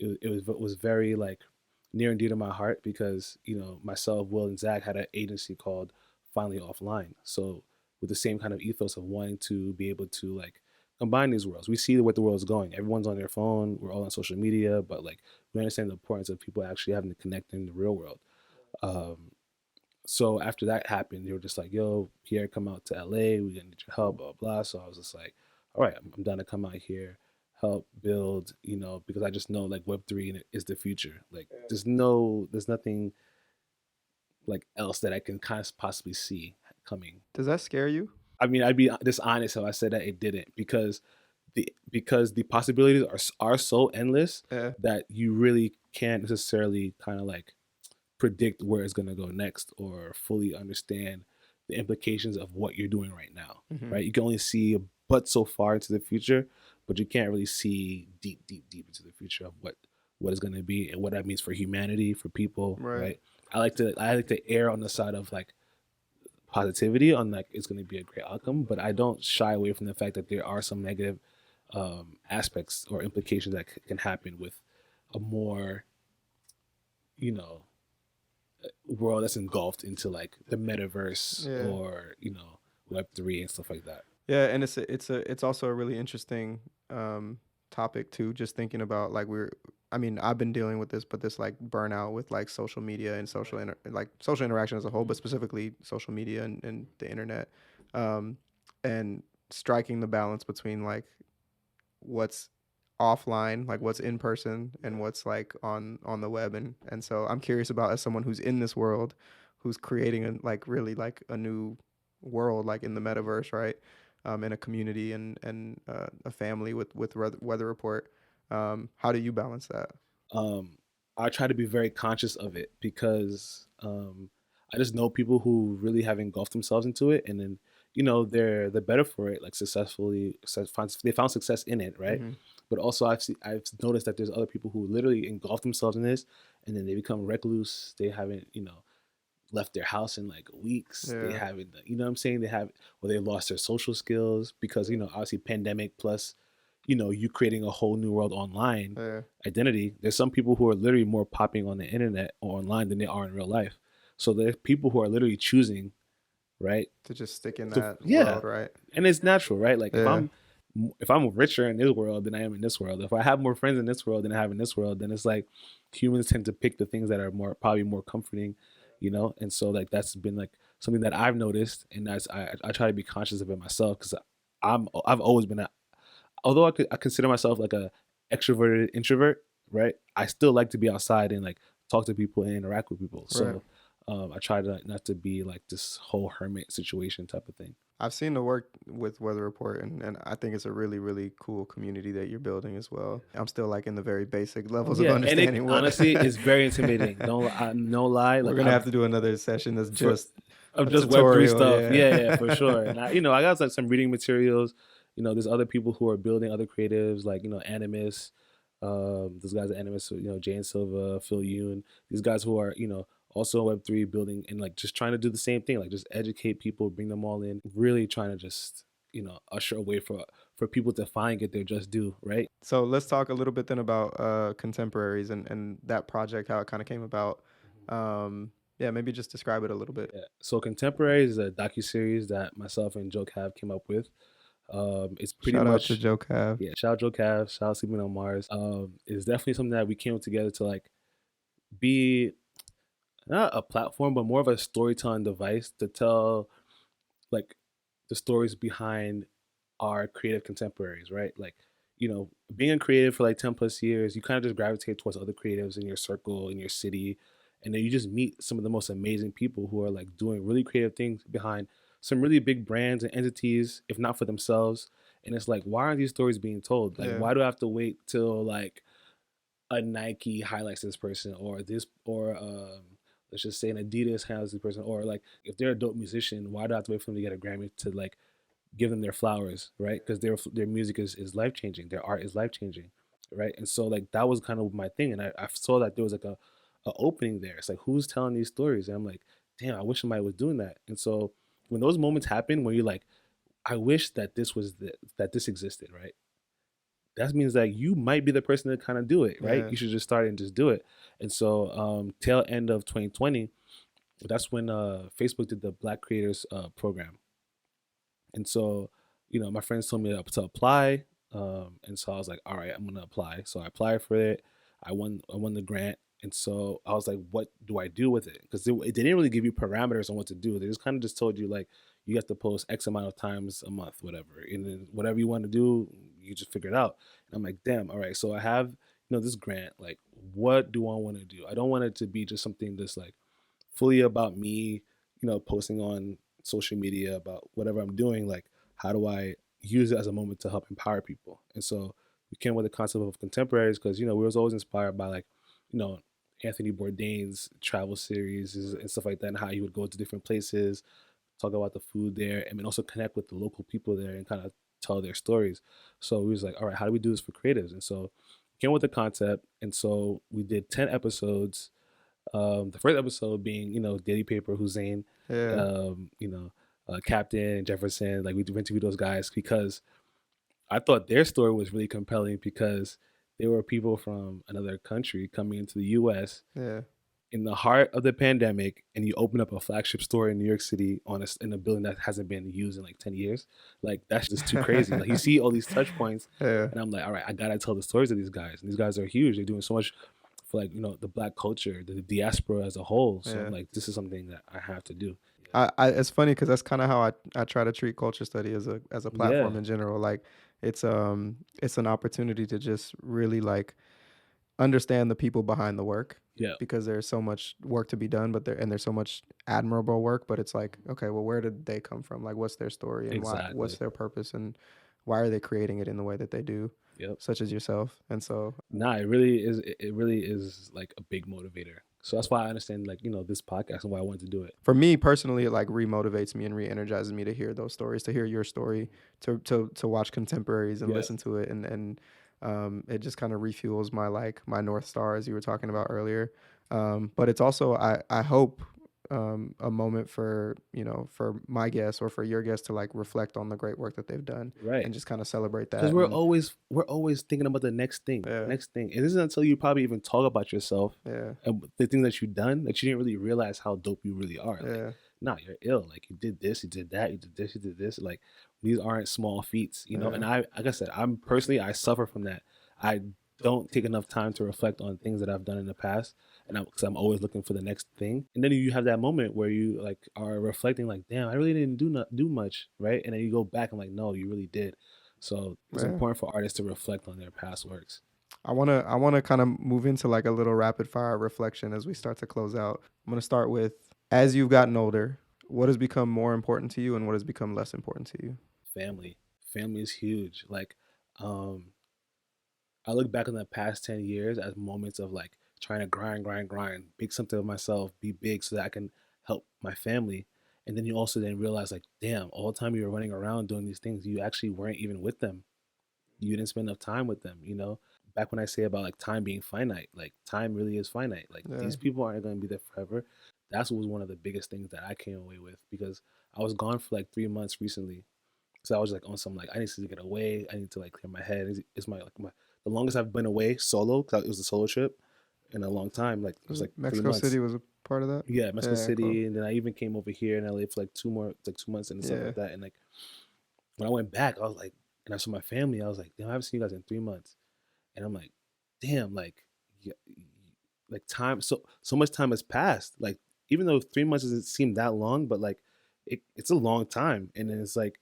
B: it was very like near and dear to my heart, because myself, Will, and Zach had an agency called Finally Offline. So with the same kind of ethos of wanting to be able to like combine these worlds. We see where the world is going. Everyone's on their phone. We're all on social media, but like we understand the importance of people actually having to connect in the real world. Um, so after that happened, they were just like, "Yo, Pierre, come out to LA. We're gonna need your help." Blah blah. So I was just like, "All right, I'm down to come out here, help build." Because I just know like Web3 is the future. Like there's nothing like else that I can kind of possibly see coming.
A: Does that scare you?
B: I mean, I'd be dishonest if I said that it didn't, because the possibilities are so endless
A: Yeah.
B: that you really can't necessarily kind of like predict where it's going to go next, or fully understand the implications of what you're doing right now.
A: Hmm.
B: Right? You can only see but so far into the future, but you can't really see deep, deep, deep into the future of what is going to be and what that means for humanity, for people.
A: Right.
B: Right? I like to err on the side of like positivity, on like it's going to be a great outcome, but I don't shy away from the fact that there are some negative aspects or implications that can happen with a more you know world that's engulfed into like the metaverse,
A: Yeah.
B: or Web3 and stuff like that.
A: Yeah, and it's also a really interesting topic too. Just thinking about like I mean, I've been dealing with this, but this like burnout with like social media and like social interaction as a whole, but specifically social media and the internet, um, and striking the balance between like what's offline, like what's in person, and what's like on the web, and so I'm curious about, as someone who's in this world, who's creating like really like a new world, like in the metaverse, right? In a community and a family with Weather Report. How do you balance that?
B: um I try to be very conscious of it, because I just know people who really have engulfed themselves into it, and then they're better for it, like they found success in it, right?
A: Hmm.
B: But also I've noticed that there's other people who literally engulf themselves in this, and then they become recluse. They haven't left their house in like weeks. They
A: Yeah.
B: haven't, what I'm saying, or they lost their social skills, because obviously pandemic plus you creating a whole new world online
A: Yeah.
B: identity. There's some people who are literally more popping on the internet or online than they are in real life. So there's people who are literally choosing, right?
A: To just stick in
B: So
A: that
B: yeah,
A: world, right?
B: and it's natural, right? Like
A: Yeah.
B: if I'm richer in this world than I am in this world, if I have more friends in this world than I have in this world, then it's like humans tend to pick the things that are probably more comforting, And so like that's been like something that I've noticed, and I try to be conscious of it myself, because I've always been although I consider myself like a extroverted introvert, right? I still like to be outside and like talk to people and interact with people.
A: Right.
B: So I try to not to be like this whole hermit situation type of thing.
A: I've seen the work with Weather Report, and I think it's a really, really cool community that you're building as well. I'm still like in the very basic levels of
B: Yeah, and
A: understanding what.
B: honestly, it's very intimidating. No lie.
A: We're
B: Like
A: gonna have to do another session that's
B: for
A: just
B: of
A: a
B: just Web3
A: tutorial.
B: stuff.
A: Yeah.
B: Yeah, for sure. And I got like some reading materials. There's other people who are building other creatives like Animus. Those guys at Animus, Jane Silva, Phil Yoon. These guys who are also Web3 building and like just trying to do the same thing, like just educate people, bring them all in, really trying to just usher a way for people to finally get their just due, right?
A: So let's talk a little bit then about contemporaries and that project, how it kind of came about. Yeah, maybe just describe it a little bit.
B: Yeah. So Contemporaries is a docuseries that myself and Joe Cav came up with. It's pretty
A: Shout out to
B: much
A: Joe Cav.
B: yeah. Shout out Joe Cav. Shout out Sleeping on Mars. It's definitely something that we came together to like be not a platform, but more of a storytelling device to tell like the stories behind our creative contemporaries, right? Like, being a creative for like 10 plus years, you kind of just gravitate towards other creatives in your circle, in your city. And then you just meet some of the most amazing people who are like doing really creative things behind some really big brands and entities, if not for themselves. And it's like, why aren't these stories being told? Like,
A: Yeah.
B: why do I have to wait till like a Nike highlights this person or let's just say an Adidas highlights this person, or like if they're a dope musician, why do I have to wait for them to get a Grammy to like give them their flowers, right? Because their music is life changing, their art is life changing, right? And so like that was kind of my thing, and I saw that there was like a opening there. It's like, who's telling these stories? And I'm like, damn, I wish somebody was doing that. And so when those moments happen, where you're like, I wish that that this existed, right? That means that you might be the person to kind of do it, right?
A: Yeah.
B: You should just start and just do it. And so tail end of 2020, that's when Facebook did the Black Creators program. And so, my friends told me to apply. And so I was like, all right, I'm gonna apply. So I applied for it. I won the grant. And so I was like, what do I do with it? Because it didn't really give you parameters on what to do. They just kind of just told you like you have to post X amount of times a month, whatever. And then whatever you want to do, you just figure it out. And I'm like, damn, all right. So I have, this grant. Like, what do I want to do? I don't want it to be just something that's like fully about me, posting on social media about whatever I'm doing. Like, how do I use it as a moment to help empower people? And so we came with the concept of contemporaries because, we was always inspired by like, you know, Anthony Bourdain's travel series and stuff like that, and how he would go to different places, talk about the food there, and then also connect with the local people there and kind of tell their stories. So we was like, all right, how do we do this for creatives? And so came with the concept, and so we did 10 episodes. The first episode being, Daily Paper, Hussein,
A: Yeah.
B: Captain, Jefferson. Like we interviewed those guys because I thought their story was really compelling because they were people from another country coming into the U.S.
A: Yeah.
B: in the heart of the pandemic, and you open up a flagship store in New York City in a building that hasn't been used in like 10 years. Like that's just too crazy. Like you see all these touch points,
A: Yeah.
B: and I'm like, all right, I gotta tell the stories of these guys. And these guys are huge. They're doing so much for like the Black culture, the diaspora as a whole. So I'm like, this is something that I have to do.
A: It's funny because that's kind of how I try to treat culture study as a platform in general. Like it's an opportunity to just really like understand the people behind the work.
B: Yeah.
A: Because there's so much work to be done, there's so much admirable work, but it's like, okay, well, where did they come from? Like, what's their story and what's their purpose and why are they creating it in the way that they do?
B: Yep.
A: Such as yourself. And so,
B: it really is like a big motivator. So that's why I understand like, this podcast and why I wanted to do it.
A: For me personally, it like remotivates me and re-energizes me to hear those stories, to hear your story, to watch contemporaries and listen to it. And it just kind of refuels my North Star, as you were talking about earlier. But it's also, I hope, a moment for my guests or for your guests to like reflect on the great work that they've done,
B: right?
A: And just kind of celebrate that.
B: Because we're always thinking about the next thing, and this isn't until you probably even talk about yourself, and the things that you've done that you didn't really realize how dope you really are. Like, nah, you're ill. Like you did this, you did that, you did this, you did this. Like these aren't small feats, And like I said, I suffer from that. I don't take enough time to reflect on things that I've done in the past, and because I'm always looking for the next thing. And then you have that moment where you like are reflecting, like, damn, I really didn't do much, right? And then you go back and like, no, you really did. So it's important for artists to reflect on their past works.
A: I wanna kind of move into like a little rapid fire reflection as we start to close out. I'm gonna start with, as you've gotten older, what has become more important to you and what has become less important to you?
B: Family is huge. Like, I look back on the past 10 years as moments of like trying to grind, make something of myself, be big so that I can help my family. And then you also then realize like, damn, all the time you were running around doing these things, you actually weren't even with them. You didn't spend enough time with them, you know? Back when I say about like time being finite, like time really is finite. Like these people aren't going to be there forever. That's what was one of the biggest things that I came away with, because I was gone for like 3 months recently. So I was like on some like, I need to get away. I need to like clear my head. It's my like my the longest I've been away solo, because it was a solo trip in a long time. Like it was like
A: Mexico
B: 3 months.
A: City was a part of that.
B: Yeah, Mexico City,
A: cool.
B: and then I even came over here in LA for like 2 months and stuff like that. And like when I went back, I was like, and I saw my family. I was like, damn, I haven't seen you guys in 3 months, and I'm like, damn, like, yeah, like time. So much time has passed. Like even though 3 months doesn't seem that long, but like it's a long time. And then it's like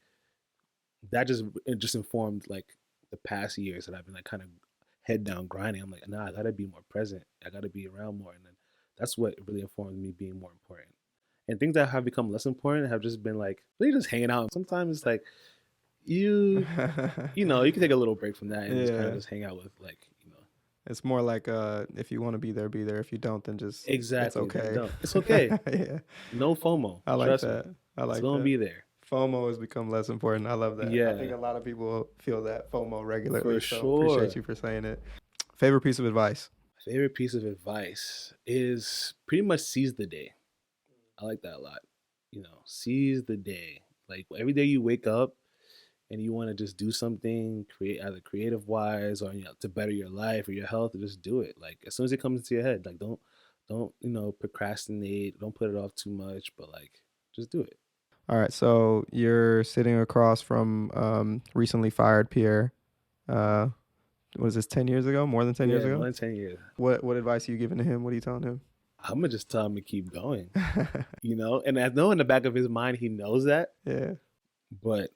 B: that just informed like the past years that I've been like kind of head down grinding. I'm like, nah, I gotta be more present. I gotta be around more, and then that's what really informed me being more important. And things that have become less important have just been like really just hanging out. Sometimes it's like you know, you can take a little break from that and just kind of just hang out with like, you know.
A: It's more like if you want to be there, be there. If you don't, then just
B: Exactly.
A: It's okay.
B: It's okay.
A: Yeah.
B: No FOMO.
A: I like
B: Trust
A: that.
B: me.
A: I like
B: It's gonna
A: that.
B: be there.
A: FOMO has become less important. I love that.
B: Yeah.
A: I think a lot of people feel that FOMO regularly.
B: For
A: so
B: sure.
A: Appreciate you for saying it. Favorite piece of advice?
B: Favorite piece of advice is pretty much seize the day. I like that a lot. You know, seize the day. Like every day you wake up and you want to just do something, create either creative wise or, you know, to better your life or your health, just do it. Like as soon as it comes into your head, like don't you know, procrastinate. Don't put it off too much, but like just do it.
A: All right. So you're sitting across from recently fired Pierre. Was this 10 years ago? More than 10 years ago?
B: More than 10 years.
A: What advice are you giving to him? What are you telling him?
B: I'm gonna just tell him to keep going. You know, and I know in the back of his mind he knows that.
A: Yeah.
B: But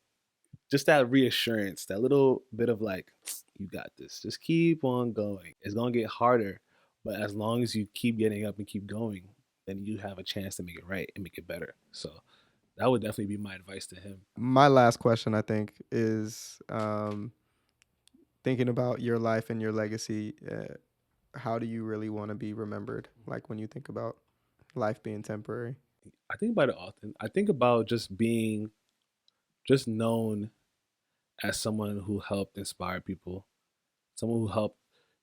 B: just that reassurance, that little bit of like, you got this. Just keep on going. It's gonna get harder, but as long as you keep getting up and keep going, then you have a chance to make it right and make it better. So that would definitely be my advice to him.
A: My last question, I think, is thinking about your life and your legacy. How do you really want to be remembered? Like when you think about life being temporary.
B: I think about it often. I think about just being just known as someone who helped inspire people, someone who helped,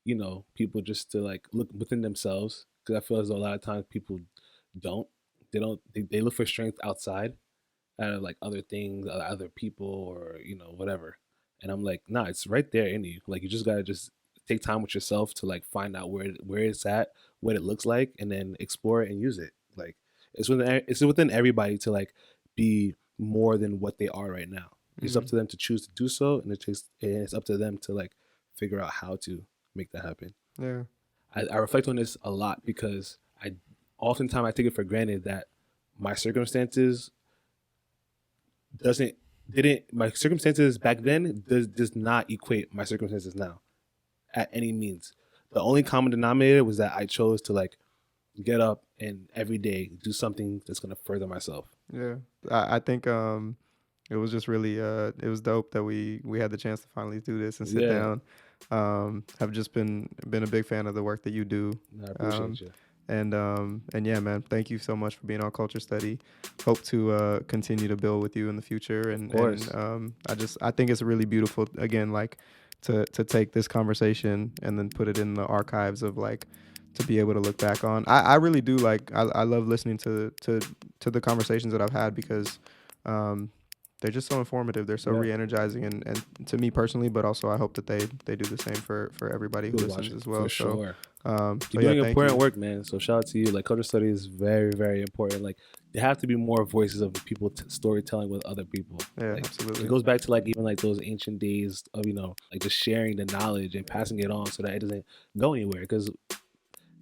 B: you know, people just to like look within themselves. Because I feel as though a lot of times people don't. They look for strength outside, out of like other things, other people, or you know, whatever. And I'm like, nah, it's right there in you. Like you just gotta just take time with yourself to like find out where it's at, what it looks like, and then explore it and use it. Like it's within everybody to like be more than what they are right now. It's up to them to choose to do so, and it's up to them to like figure out how to make that happen.
A: Yeah.
B: I reflect on this a lot because oftentimes I take it for granted that my circumstances my circumstances back then does not equate my circumstances now at any means. The only common denominator was that I chose to like get up and every day do something that's gonna further myself.
A: Yeah. I think it was just really it was dope that we had the chance to finally do this and sit down. Have just been a big fan of the work that you do.
B: I appreciate you.
A: And yeah, man, thank you so much for being on Culture Study. Hope to continue to build with you in the future. And,
B: of course.
A: I think it's really beautiful, again, like to take this conversation and then put it in the archives of like to be able to look back on. I really do like I love listening to the conversations that I've had because they're just so informative. They're so re-energizing, and to me personally, but also I hope that they do the same for everybody who listens as well.
B: For sure.
A: So,
B: you're doing important work, man. So shout out to you. Like Culture Study is very, very important. Like there have to be more voices of the people storytelling with other people.
A: Yeah,
B: like,
A: absolutely.
B: It goes back to like even like those ancient days of, you know, like just sharing the knowledge and passing it on so that it doesn't go anywhere. Because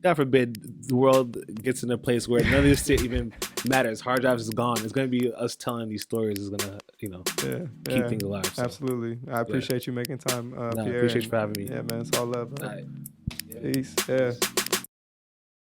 B: God forbid the world gets in a place where none of this shit even matters. Hard drives is gone. It's going to be us telling these stories is going to, you know, keep things alive. So.
A: Absolutely. I appreciate you making time, Pierre.
B: I appreciate you for having me.
A: Yeah, man. It's all love.
B: All right.
A: Peace. Yeah.